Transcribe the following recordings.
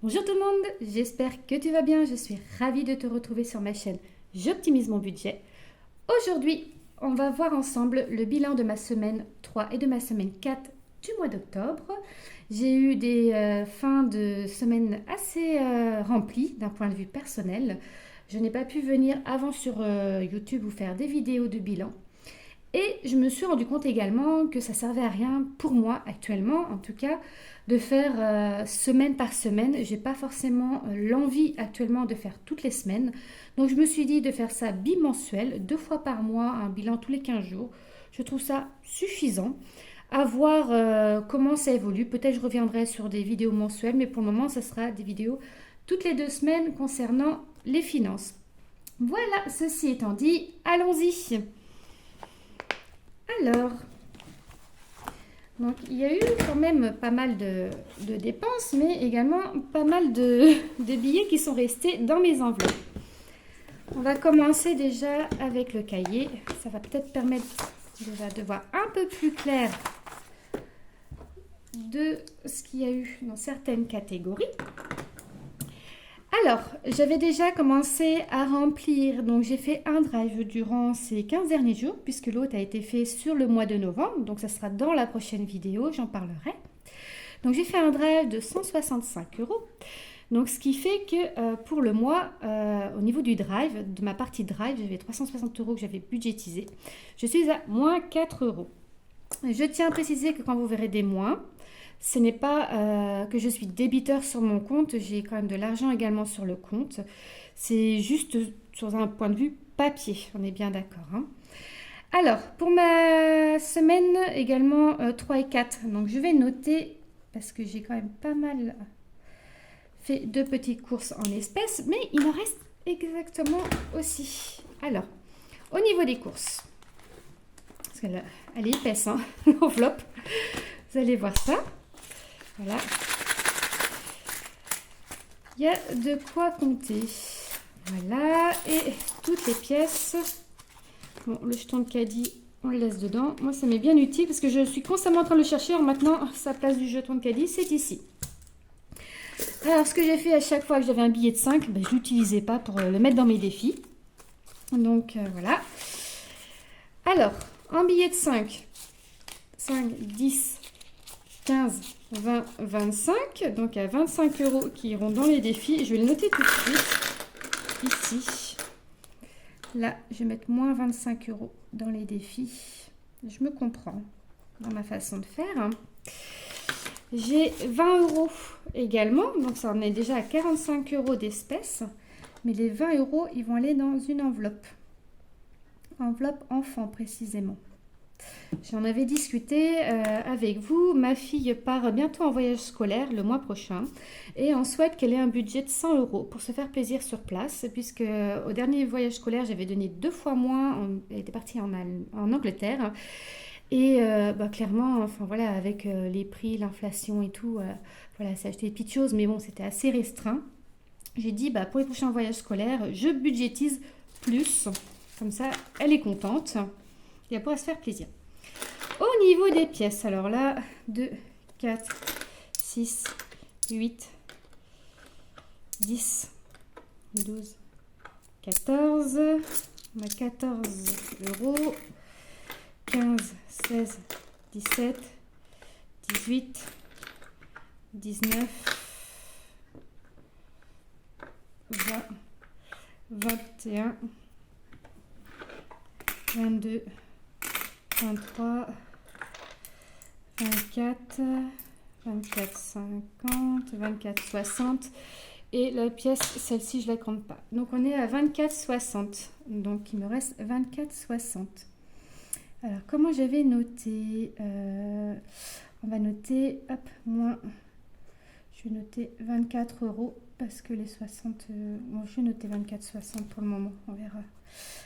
Bonjour tout le monde, j'espère que tu vas bien. Je suis ravie de te retrouver sur ma chaîne J'optimise mon budget. Aujourd'hui, on va voir ensemble le bilan de ma semaine 3 et de ma semaine 4 du mois d'octobre. J'ai eu des fins de semaine assez remplies d'un point de vue personnel. Je n'ai pas pu venir avant sur YouTube vous faire des vidéos de bilan. Et je me suis rendu compte également que ça servait à rien pour moi actuellement, en tout cas, de faire semaine par semaine. J'ai pas forcément l'envie actuellement de faire toutes les semaines. Donc je me suis dit de faire ça bimensuel, 2 fois par mois, un bilan tous les 15 jours. Je trouve ça suffisant. À voir comment ça évolue. Peut-être je reviendrai sur des vidéos mensuelles, mais pour le moment, ça sera des vidéos toutes les 2 semaines concernant les finances. Voilà, ceci étant dit, allons-y. Alors, donc il y a eu quand même pas mal de dépenses, mais également pas mal de billets qui sont restés dans mes enveloppes. On va commencer déjà avec le cahier. Ça va peut-être permettre déjà de voir un peu plus clair de ce qu'il y a eu dans certaines catégories. Alors, j'avais déjà commencé à remplir, donc j'ai fait un drive durant ces 15 derniers jours, puisque l'autre a été fait sur le mois de novembre, donc ça sera dans la prochaine vidéo, j'en parlerai. Donc j'ai fait un drive de 165 euros, donc ce qui fait que pour le mois, au niveau du drive, de ma partie drive, j'avais 360 euros que j'avais budgétisé. Je suis à moins 4 euros. Je tiens à préciser que quand vous verrez des moins, ce n'est pas que je suis débiteur sur mon compte, j'ai quand même de l'argent également sur le compte. C'est juste sur un point de vue papier, on est bien d'accord. Hein. Alors, pour ma semaine également 3 et 4, donc je vais noter, parce que j'ai quand même pas mal fait de petites courses en espèces, mais il en reste exactement aussi. Alors, au niveau des courses, parce qu'elle est épaisse, hein, l'enveloppe, vous allez voir ça. Voilà. Il y a de quoi compter. Voilà. Et toutes les pièces. Bon, le jeton de caddie, on le laisse dedans. Moi, ça m'est bien utile parce que je suis constamment en train de le chercher. Alors maintenant, sa place du jeton de caddie, c'est ici. Alors, ce que j'ai fait à chaque fois que j'avais un billet de 5, ben, je ne l'utilisais pas pour le mettre dans mes défis. Donc, voilà. Alors, un billet de 5, 10, 15, 20, 25, donc à 25 euros qui iront dans les défis. Je vais le noter tout de suite, ici. Là, je vais mettre moins 25 euros dans les défis. Je me comprends dans ma façon de faire. J'ai 20 euros également, donc ça en est déjà à 45 euros d'espèces. Mais les 20 euros, ils vont aller dans une enveloppe. Enveloppe enfant précisément. J'en avais discuté avec vous. Ma fille part bientôt en voyage scolaire le mois prochain et on souhaite qu'elle ait un budget de 100 euros pour se faire plaisir sur place, puisque au dernier voyage scolaire, j'avais donné 2 fois moins. Elle était partie en Angleterre et clairement, enfin voilà, avec les prix, l'inflation et tout, voilà, c'est acheté des petites choses, mais bon, c'était assez restreint. J'ai dit, pour les prochains voyages scolaires, je budgétise plus, comme ça, elle est contente et elle pourra se faire plaisir. Au niveau des pièces, alors là, 2, 4, 6, 8, 10, 12, 14. On a 14 euros. 15, 16, 17, 18, 19, 20, 21, 22, 23, 24, 24, 50, 24, 60. Et la pièce, celle-ci, je ne la compte pas. Donc, on est à 24, 60. Donc, il me reste 24, 60. Alors, comment j'avais noté on va noter, hop, moins. Je vais noter 24 euros parce que les 60... bon, je vais noter 24, 60 pour le moment, on verra.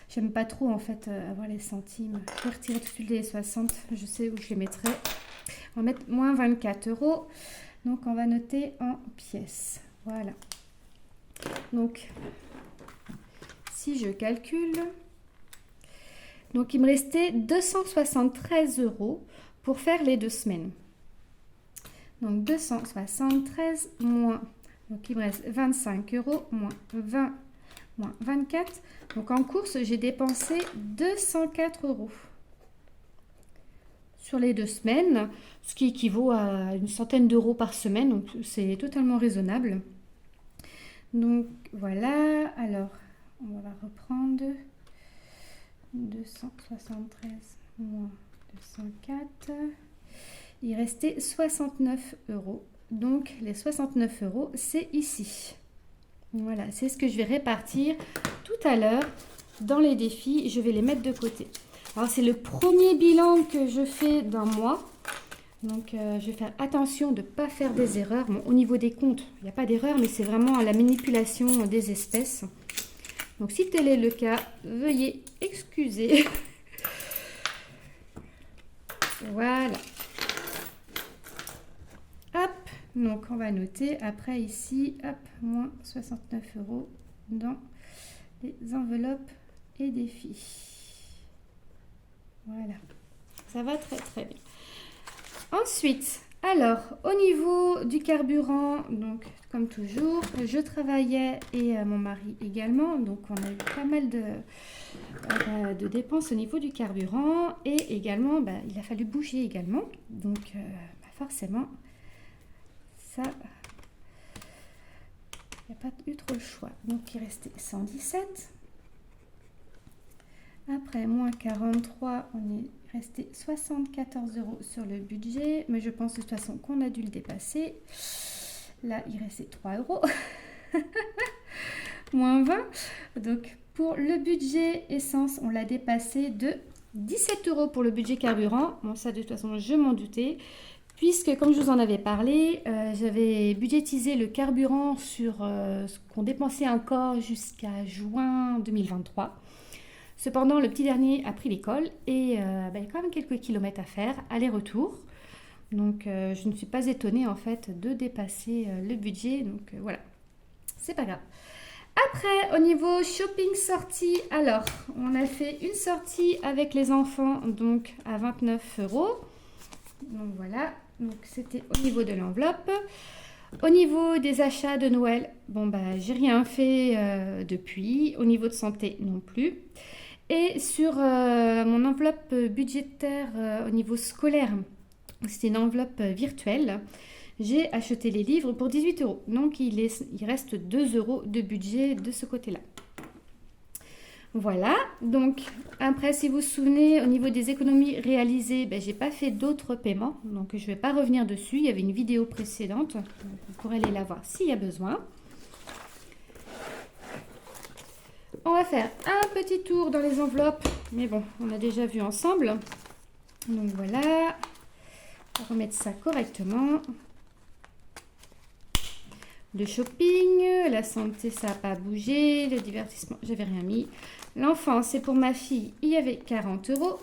J'aime pas trop, en fait, avoir les centimes. Je vais retirer tout de suite les 60, je sais où je les mettrai. On va mettre moins 24 euros. Donc, on va noter en pièces. Voilà. Donc, si je calcule... Donc, il me restait 273 euros pour faire les 2 semaines. Donc, 273 moins Donc, il me reste 25 euros moins 20 moins 24. Donc, en course, j'ai dépensé 204 euros sur les 2 semaines, ce qui équivaut à une centaine d'euros par semaine. Donc, c'est totalement raisonnable. Donc, voilà. Alors, on va reprendre 273 moins 204. Il restait 69 euros. Donc, les 69 euros, c'est ici. Voilà, c'est ce que je vais répartir tout à l'heure dans les défis. Je vais les mettre de côté. Alors, c'est le premier bilan que je fais d'un mois. Donc, je vais faire attention de ne pas faire des erreurs. Bon, au niveau des comptes, il n'y a pas d'erreur, mais c'est vraiment à la manipulation des espèces. Donc, si tel est le cas, veuillez excuser. Voilà. Hop, donc on va noter après ici, hop, moins 69 euros dans les enveloppes et défis. Voilà, ça va très très bien. Ensuite, alors au niveau du carburant, donc comme toujours, je travaillais et mon mari également, donc on a eu pas mal de dépenses au niveau du carburant et également, il a fallu bouger également, donc forcément, ça, il n'y a pas eu trop le choix. Donc il restait 117. Après, moins 43, on est resté 74 euros sur le budget. Mais je pense de toute façon qu'on a dû le dépasser. Là, il restait 3 euros. Moins 20. Donc, pour le budget essence, on l'a dépassé de 17 euros pour le budget carburant. Bon, ça, de toute façon, je m'en doutais. Puisque, comme je vous en avais parlé, j'avais budgétisé le carburant sur ce qu'on dépensait encore jusqu'à juin 2023. Cependant, le petit dernier a pris l'école et il y a quand même quelques kilomètres à faire, aller-retour. Donc, je ne suis pas étonnée en fait de dépasser le budget. Donc, voilà, c'est pas grave. Après, au niveau shopping sortie, alors, on a fait une sortie avec les enfants donc à 29 euros. Donc, voilà, donc c'était au niveau de l'enveloppe. Au niveau des achats de Noël, bon, j'ai rien fait depuis. Au niveau de santé, non plus. Et sur mon enveloppe budgétaire au niveau scolaire, c'était une enveloppe virtuelle, j'ai acheté les livres pour 18 euros. Donc, il reste 2 euros de budget de ce côté-là. Voilà. Donc, après, si vous vous souvenez, au niveau des économies réalisées, je n'ai pas fait d'autres paiements. Donc, je ne vais pas revenir dessus. Il y avait une vidéo précédente. Vous pourrez aller la voir s'il y a besoin. On va faire un petit tour dans les enveloppes, mais bon, on a déjà vu ensemble. Donc voilà, on va remettre ça correctement. Le shopping, la santé, ça n'a pas bougé. Le divertissement, j'avais rien mis. L'enfant, c'est pour ma fille, il y avait 40 euros.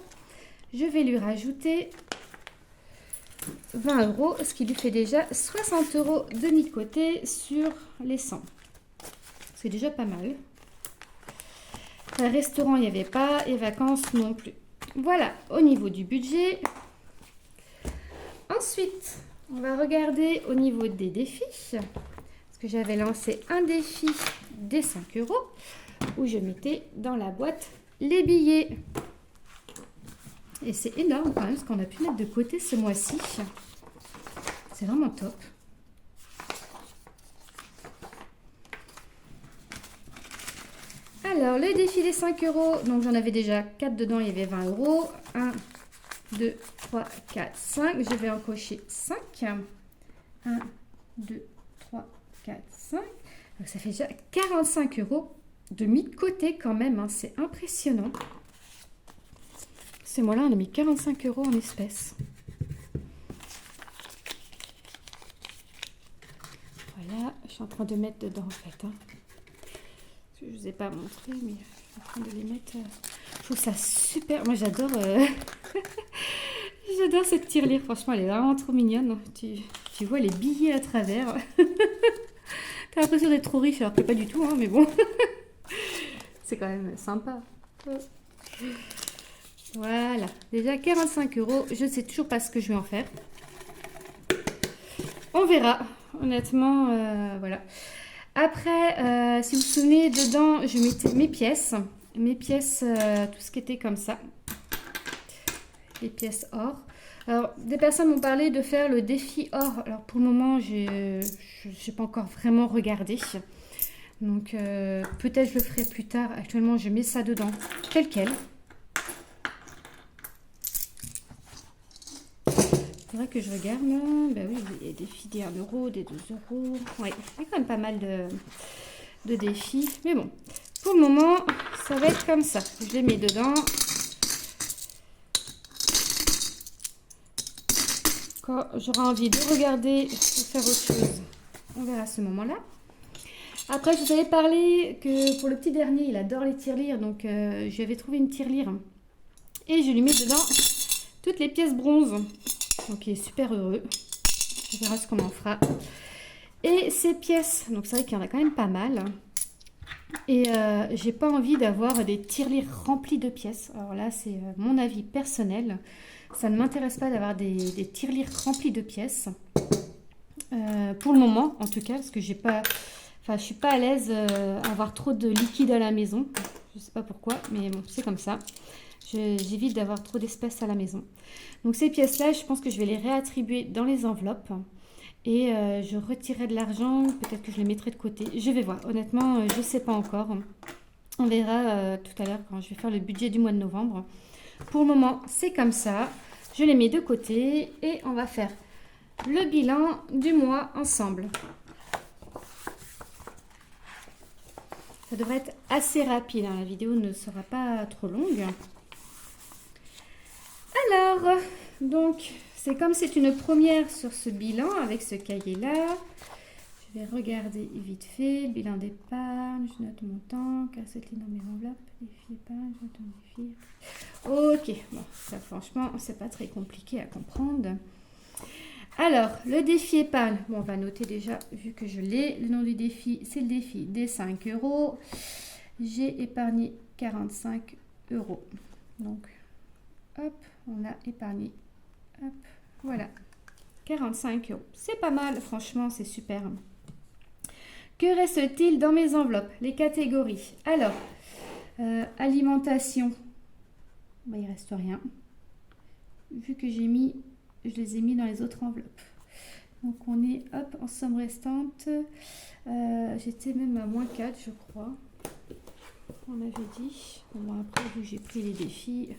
Je vais lui rajouter 20 euros, ce qui lui fait déjà 60 euros de mis de côté sur les 100. C'est déjà pas mal. Restaurant, il n'y avait pas, et vacances non plus. Voilà, au niveau du budget. Ensuite, on va regarder au niveau des défis. Parce que j'avais lancé un défi des 5 euros où je mettais dans la boîte les billets. Et c'est énorme quand même ce qu'on a pu mettre de côté ce mois-ci. C'est vraiment top. Alors, le défi des 5 euros, donc j'en avais déjà 4 dedans, il y avait 20 euros. 1, 2, 3, 4, 5. Je vais en cocher 5. 1, 2, 3, 4, 5. Donc, ça fait déjà 45 euros de mis de côté quand même. Hein. C'est impressionnant. Ce mois-là, on a mis 45 euros en espèces. Voilà, je suis en train de mettre dedans en fait. Hein. Je ne vous ai pas montré, mais je suis en train de les mettre. Je trouve ça super. Moi, j'adore j'adore cette tirelire. Franchement, elle est vraiment trop mignonne. Tu vois les billets à travers. T'as l'impression d'être trop riche, alors que pas du tout, hein, mais bon. C'est quand même sympa. Voilà. Déjà 45 euros. Je ne sais toujours pas ce que je vais en faire. On verra. honnêtement, voilà. Après, si vous vous souvenez, dedans, je mettais mes pièces, tout ce qui était comme ça, les pièces or. Alors, des personnes m'ont parlé de faire le défi or. Alors, pour le moment, je n'ai pas encore vraiment regardé. Donc, peut-être je le ferai plus tard. Actuellement, je mets ça dedans, tel quel. C'est vrai que je regarde. Ben oui, il y a des défis des 1 euro, des 2 euros. Oui, il y a quand même pas mal de défis. Mais bon, pour le moment, ça va être comme ça. Je les mets dedans. Quand j'aurai envie de regarder ou faire autre chose, on verra à ce moment-là. Après, je vous avais parlé que pour le petit dernier, il adore les tirelires. Donc, je lui avais trouvé une tirelire. Et je lui mets dedans toutes les pièces bronze. Donc, il est super heureux. On verra ce qu'on en fera. Et ces pièces, donc c'est vrai qu'il y en a quand même pas mal. Et j'ai pas envie d'avoir des tirelires remplis de pièces. Alors là, c'est mon avis personnel. Ça ne m'intéresse pas d'avoir des tirelires remplis de pièces. Pour le moment, en tout cas, parce que j'ai pas... Enfin, je suis pas à l'aise à avoir trop de liquide à la maison. Je sais pas pourquoi, mais bon, c'est comme ça. J'évite d'avoir trop d'espèces à la maison. Donc ces pièces-là, je pense que je vais les réattribuer dans les enveloppes. Et je retirerai de l'argent, peut-être que je les mettrai de côté. Je vais voir. Honnêtement, je ne sais pas encore. On verra tout à l'heure quand je vais faire le budget du mois de novembre. Pour le moment, c'est comme ça. Je les mets de côté et on va faire le bilan du mois ensemble. Ça devrait être assez rapide, hein. La vidéo ne sera pas trop longue. Alors, donc, c'est comme c'est une première sur ce bilan avec ce cahier-là. Je vais regarder vite fait le bilan d'épargne. Je note mon temps, car cette ligne dans mes enveloppes. Défi épargne, je note défi. Ok, bon, ça franchement, c'est pas très compliqué à comprendre. Alors, le défi épargne, bon, on va noter déjà, vu que je l'ai. Le nom du défi, c'est le défi des 5 euros. J'ai épargné 45 euros. Donc, hop, on a épargné. Hop, voilà. 45 euros. C'est pas mal, franchement, c'est super. Que reste-t-il dans mes enveloppes? Les catégories. Alors, alimentation, bah, il ne reste rien. Vu que j'ai mis, je les ai mis dans les autres enveloppes. Donc, on est, hop, en somme restante. J'étais même à -4, je crois. On avait dit. Bon, après, vu que j'ai pris les défis,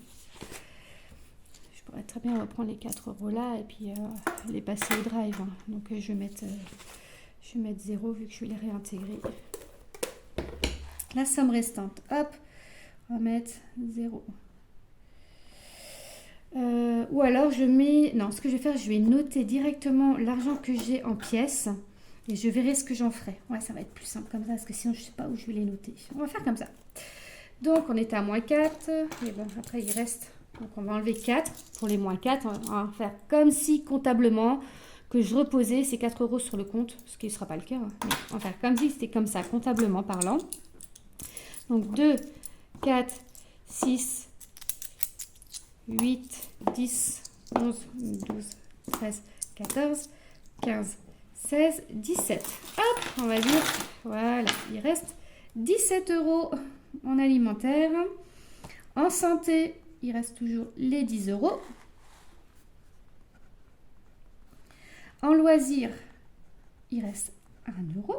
je pourrais très bien reprendre les 4 euros là et puis les passer au drive. Hein. Donc, je vais mettre 0 vu que je vais les réintégrer. La somme restante, hop, on va mettre 0. Ou alors je mets... Non, ce que je vais faire, je vais noter directement l'argent que j'ai en pièces et je verrai ce que j'en ferai. Ouais, ça va être plus simple comme ça parce que sinon je ne sais pas où je vais les noter. On va faire comme ça. Donc, on était à -4. Et bon, après, il reste... Donc, on va enlever 4 pour les -4. On va faire comme si comptablement... que je reposais ces 4 euros sur le compte, ce qui ne sera pas le cas. Hein. Mais on va faire comme si c'était comme ça, comptablement parlant. Donc 2, 4, 6, 8, 10, 11, 12, 13, 14, 15, 16, 17. Hop, on va dire, voilà, il reste 17 euros en alimentaire. En santé, il reste toujours les 10 euros. En loisirs, il reste 1 euro.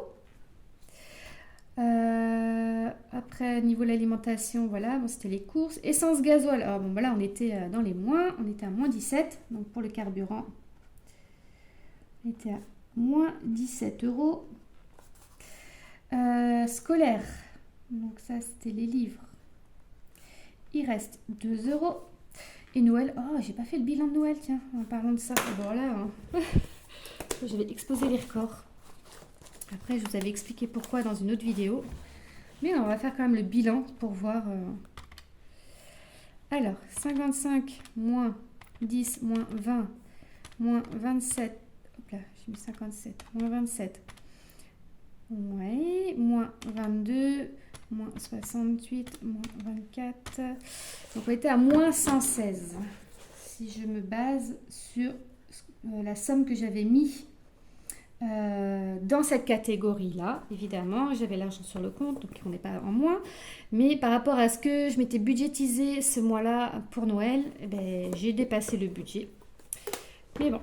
Après, niveau de l'alimentation, voilà, bon, c'était les courses. Essence gasoil, alors bon, voilà, on était dans les moins, on était à -17. Donc pour le carburant, on était à -17 euros. Scolaire, donc ça c'était les livres. Il reste 2 euros. Et Noël, oh, j'ai pas fait le bilan de Noël, tiens, en parlant de ça. Bon là, hein. Je vais exposer les records. Après, je vous avais expliqué pourquoi dans une autre vidéo. Mais on va faire quand même le bilan pour voir. Alors, 55 moins 10 moins 20 moins 27. Hop là, j'ai mis 57. Moins 27. Ouais, moins 22. Moins 68. Moins 24. Donc, on était à moins 116. Si je me base sur la somme que j'avais mis dans cette catégorie-là, évidemment, j'avais l'argent sur le compte, donc on n'est pas en moins. Mais par rapport à ce que je m'étais budgétisé ce mois-là pour Noël, eh ben, j'ai dépassé le budget. Mais bon,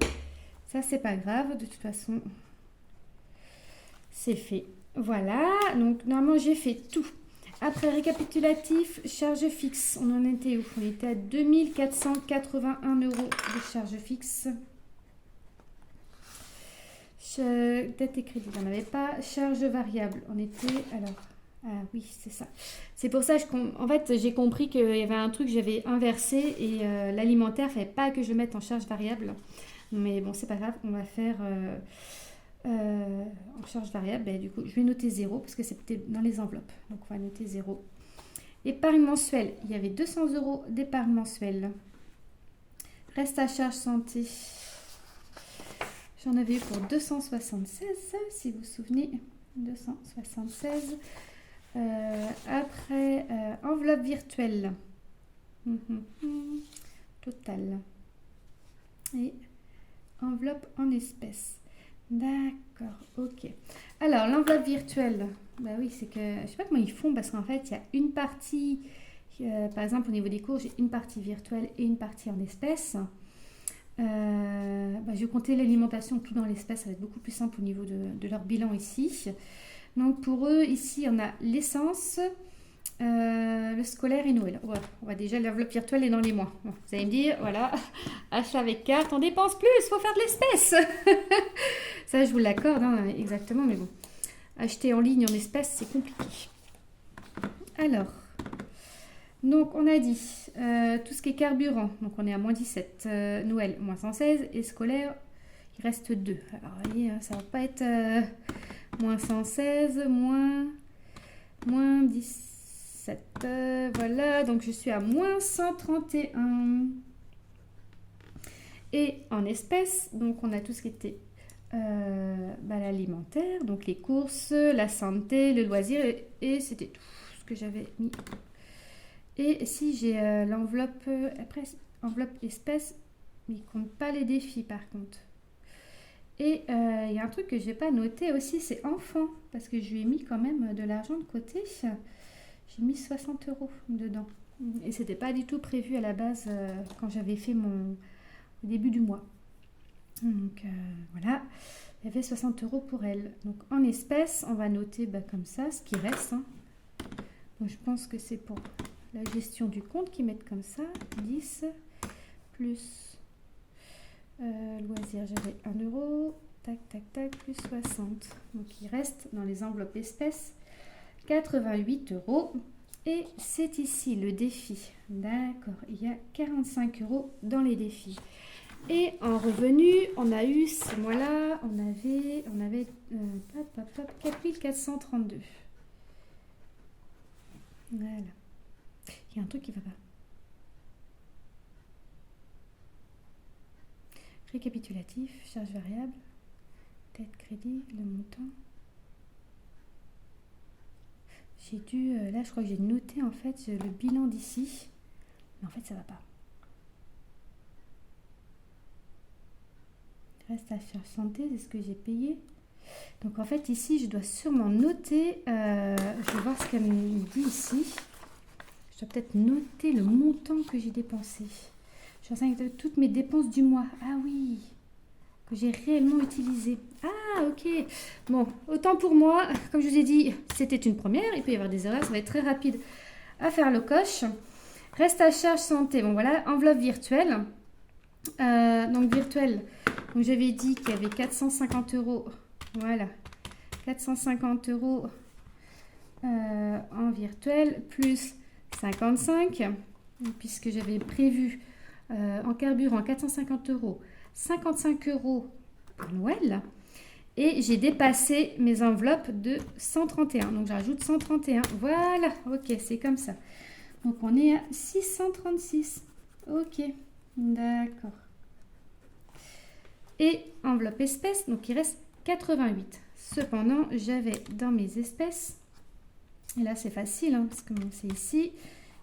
ça c'est pas grave, de toute façon, c'est fait. Voilà, donc normalement j'ai fait tout. Après récapitulatif, charge fixe, on en était où? On était à 2481 € de charge fixe. Dette et crédit, on n'avait pas. Charge variable, on était alors. Ah oui, c'est ça. C'est pour ça que en fait, j'ai compris qu'il y avait un truc que j'avais inversé et l'alimentaire, il ne fallait pas que je le mette en charge variable. Mais bon, c'est pas grave, on va faire en charge variable. Ben, du coup, je vais noter 0 parce que c'était dans les enveloppes. Donc, on va noter 0. Épargne mensuelle, il y avait 200 € d'épargne mensuelle. Reste à charge santé. J'en avais eu pour 276, si vous vous souvenez. 276. Après, enveloppe virtuelle. Total. Et enveloppe en espèces. D'accord, ok. Alors, l'enveloppe virtuelle, bah oui, c'est que, je sais pas comment ils font, parce qu'en fait, il y a une partie, par exemple, au niveau des cours, j'ai une partie virtuelle et une partie en espèces. Je vais compter l'alimentation tout dans l'espèce, ça va être beaucoup plus simple au niveau de leur bilan ici. Donc pour eux, ici, on a l'essence, le scolaire et Noël. Ouais, on va déjà, l'enveloppe virtuelle est dans les mois. Bon, vous allez me dire, voilà, achat avec carte, on dépense plus, il faut faire de l'espèce. Ça, je vous l'accorde, hein, exactement, mais bon. Acheter en ligne en espèces, c'est compliqué. Alors, donc on a dit tout ce qui est carburant, donc on est à moins 17, Noël moins 116 et scolaire il reste 2. Alors vous voyez, ça va pas être moins 116, moins 17, voilà, donc je suis à moins 131. Et en espèces, donc on a tout ce qui était l'alimentaire, donc les courses, la santé, le loisir et c'était tout ce que j'avais mis. Et si j'ai l'enveloppe, après, enveloppe espèce, mais il ne compte pas les défis par contre. Et il y a un truc que je n'ai pas noté aussi, c'est enfant, parce que je lui ai mis quand même de l'argent de côté. J'ai mis 60 € dedans. Et c'était pas du tout prévu à la base quand j'avais fait au début du mois. Donc voilà, il y avait 60 € pour elle. Donc en espèces, on va noter comme ça ce qui reste. Hein. Donc je pense que c'est pour la gestion du compte qui mettent comme ça, 10 plus loisirs, j'avais 1 €, tac, tac, tac, plus 60. Donc il reste dans les enveloppes espèces 88 €. Et c'est ici le défi. D'accord, il y a 45 € dans les défis. Et en revenu, on a eu ce mois-là, on avait 4432. Voilà. Il y a un truc qui va pas. Récapitulatif, charge variable, dette crédit, le montant. J'ai dû, là je crois que j'ai noté en fait le bilan d'ici, mais en fait ça va pas. Reste à charge santé, c'est ce que j'ai payé. Donc en fait ici je dois sûrement noter, je vais voir ce qu'elle me dit ici. Je dois peut-être noter le montant que j'ai dépensé. Je suis en train de toutes mes dépenses du mois. Ah oui, que j'ai réellement utilisé. Ah ok. Bon, autant pour moi, comme je vous ai dit, c'était une première. Il peut y avoir des erreurs, ça va être très rapide à faire le coche. Reste à charge santé. Bon voilà, enveloppe virtuelle. Donc virtuelle. Donc j'avais dit qu'il y avait 450 €. Voilà, 450 € en virtuel plus 55, puisque j'avais prévu en carburant 450 €, 55 € pour Noël. Et j'ai dépassé mes enveloppes de 131. Donc j'ajoute 131. Voilà, ok, c'est comme ça. Donc on est à 636. Ok, d'accord. Et enveloppe espèce, donc il reste 88. Cependant, j'avais dans mes espèces, et là c'est facile, hein, parce que c'est ici,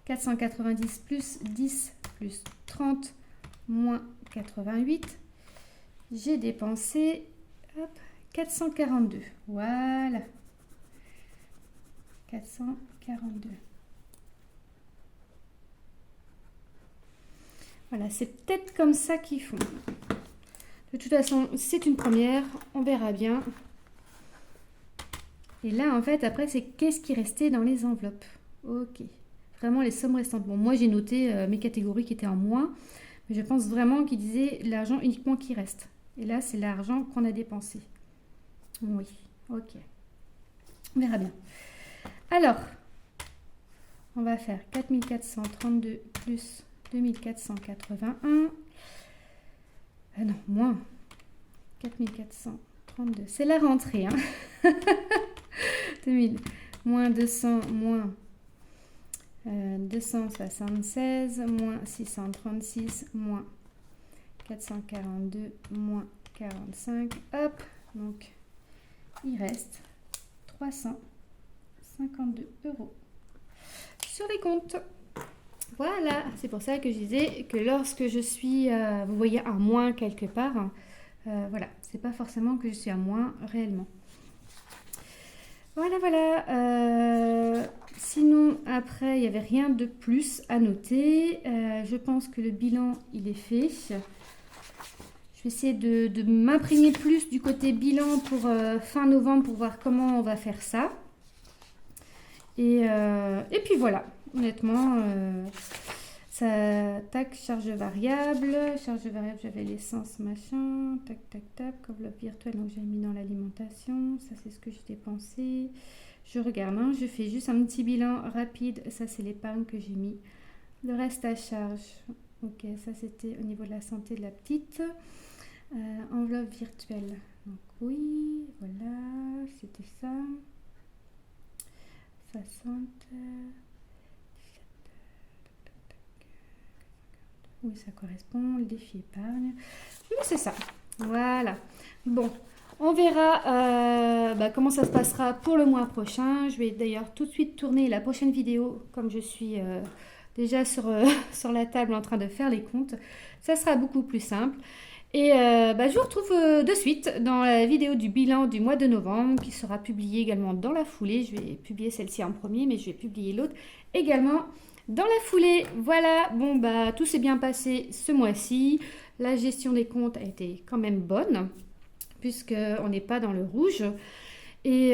490 plus 10 plus 30 moins 88. J'ai dépensé 442. Voilà. 442. Voilà, c'est peut-être comme ça qu'ils font. De toute façon, c'est une première. On verra bien. Et là, en fait, après, c'est qu'est-ce qui restait dans les enveloppes. Ok. Vraiment les sommes restantes. Bon, moi, j'ai noté mes catégories qui étaient en moins. Mais je pense vraiment qu'ils disaient l'argent uniquement qui reste. Et là, c'est l'argent qu'on a dépensé. Oui. Ok. On verra bien. Alors, on va faire 4432 plus 2481. Non, moins 4432. C'est la rentrée, hein. 2000, moins 200, moins 276, moins 636, moins 442, moins 45. Hop, donc il reste 352 € sur les comptes. Voilà, c'est pour ça que je disais que lorsque je suis, vous voyez, à moins quelque part, voilà, c'est pas forcément que je suis à moins réellement. Voilà, voilà. Sinon, après, il n'y avait rien de plus à noter. Je pense que le bilan, il est fait. Je vais essayer de m'imprégner plus du côté bilan pour fin novembre pour voir comment on va faire ça. Et puis voilà, honnêtement, ça, tac, charge variable, j'avais l'essence, machin, tac, tac, tac, enveloppe virtuelle, donc j'ai mis dans l'alimentation, ça c'est ce que j'ai dépensé. Je regarde, hein, je fais juste un petit bilan rapide, ça c'est l'épargne que j'ai mis. Le reste à charge, ok, ça c'était au niveau de la santé de la petite. Enveloppe virtuelle, donc oui, voilà, c'était ça. 60. Oui, ça correspond. Le défi épargne. Oui, c'est ça. Voilà. Bon, on verra comment ça se passera pour le mois prochain. Je vais d'ailleurs tout de suite tourner la prochaine vidéo, comme je suis déjà sur la table en train de faire les comptes. Ça sera beaucoup plus simple. Et je vous retrouve de suite dans la vidéo du bilan du mois de novembre qui sera publiée également dans la foulée. Je vais publier celle-ci en premier, mais je vais publier l'autre également dans la foulée. Voilà, bon tout s'est bien passé ce mois-ci. La gestion des comptes a été quand même bonne puisqu'on n'est pas dans le rouge. Et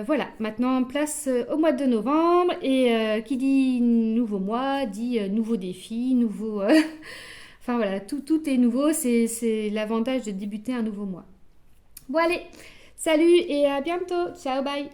voilà, maintenant place au mois de novembre et qui dit nouveau mois dit nouveau défi, nouveau... Enfin voilà, tout est nouveau, c'est l'avantage de débuter un nouveau mois. Bon allez, salut et à bientôt. Ciao, bye.